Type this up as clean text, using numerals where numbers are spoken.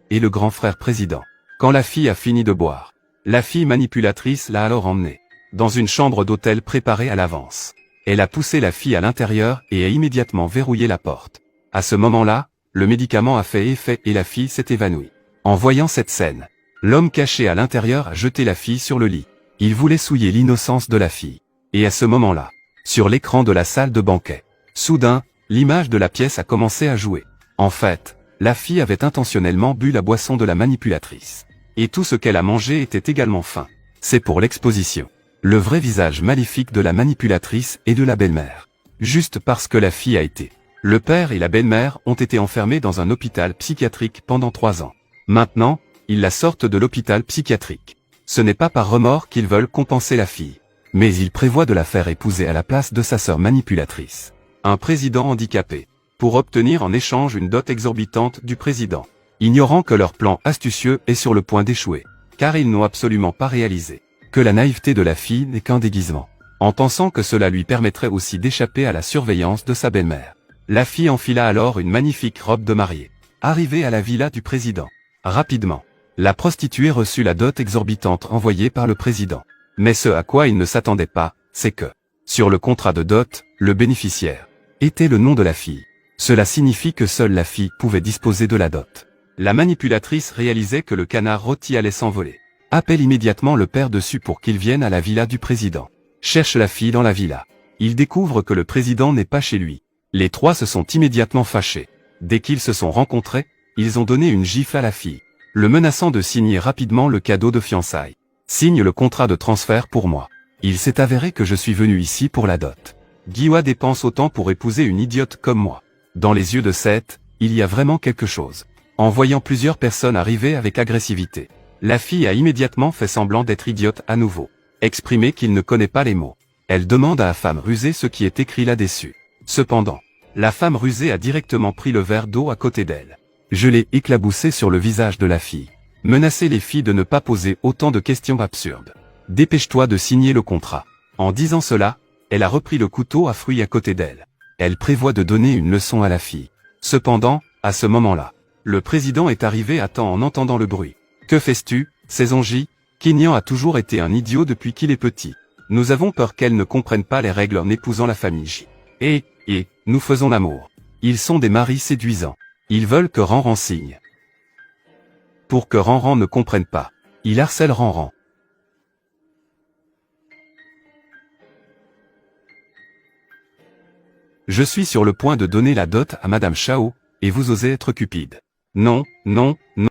et le grand frère président. Quand la fille a fini de boire, la fille manipulatrice l'a alors emmenée dans une chambre d'hôtel préparée à l'avance. Elle a poussé la fille à l'intérieur et a immédiatement verrouillé la porte. À ce moment-là, le médicament a fait effet et la fille s'est évanouie. En voyant cette scène, l'homme caché à l'intérieur a jeté la fille sur le lit. Il voulait souiller l'innocence de la fille. Et à ce moment-là, sur l'écran de la salle de banquet, soudain, l'image de la pièce a commencé à jouer. En fait, la fille avait intentionnellement bu la boisson de la manipulatrice. Et tout ce qu'elle a mangé était également faim. C'est pour l'exposition. Le vrai visage maléfique de la manipulatrice et de la belle-mère. Juste parce que la fille a été. Le père et la belle-mère ont été enfermés dans un hôpital psychiatrique pendant 3 ans. Maintenant, ils la sortent de l'hôpital psychiatrique. Ce n'est pas par remords qu'ils veulent compenser la fille. Mais ils prévoient de la faire épouser à la place de sa sœur manipulatrice. Un président handicapé. Pour obtenir en échange une dot exorbitante du président. Ignorant que leur plan astucieux est sur le point d'échouer. Car ils n'ont absolument pas réalisé que la naïveté de la fille n'est qu'un déguisement. En pensant que cela lui permettrait aussi d'échapper à la surveillance de sa belle-mère. La fille enfila alors une magnifique robe de mariée. Arrivée à la villa du président. Rapidement, la prostituée reçut la dot exorbitante envoyée par le président. Mais ce à quoi il ne s'attendait pas, c'est que, sur le contrat de dot, le bénéficiaire était le nom de la fille. Cela signifie que seule la fille pouvait disposer de la dot. La manipulatrice réalisait que le canard rôti allait s'envoler. Appelle immédiatement le père dessus pour qu'il vienne à la villa du président. Cherche la fille dans la villa. Il découvre que le président n'est pas chez lui. Les trois se sont immédiatement fâchés. Dès qu'ils se sont rencontrés, ils ont donné une gifle à la fille, le menaçant de signer rapidement le cadeau de fiançailles. Signe le contrat de transfert pour moi. Il s'est avéré que je suis venu ici pour la dot. Guiwa dépense autant pour épouser une idiote comme moi. Dans les yeux de Seth, il y a vraiment quelque chose. En voyant plusieurs personnes arriver avec agressivité, la fille a immédiatement fait semblant d'être idiote à nouveau. Exprimer qu'il ne connaît pas les mots. Elle demande à la femme rusée ce qui est écrit là-dessus. Cependant, la femme rusée a directement pris le verre d'eau à côté d'elle. Je l'ai éclaboussé sur le visage de la fille. Menacer les filles de ne pas poser autant de questions absurdes. Dépêche-toi de signer le contrat. En disant cela, elle a repris le couteau à fruits à côté d'elle. Elle prévoit de donner une leçon à la fille. Cependant, à ce moment-là, le président est arrivé à temps en entendant le bruit. Que fais-tu, Saison J? Kinyan a toujours été un idiot depuis qu'il est petit. Nous avons peur qu'elle ne comprenne pas les règles en épousant la famille J. Et, nous faisons l'amour. Ils sont des maris séduisants. Ils veulent que Ranran signe. Pour que Ranran ne comprenne pas, il harcèle Ranran. Je suis sur le point de donner la dot à Madame Chao, et vous osez être cupide. Non, non, non.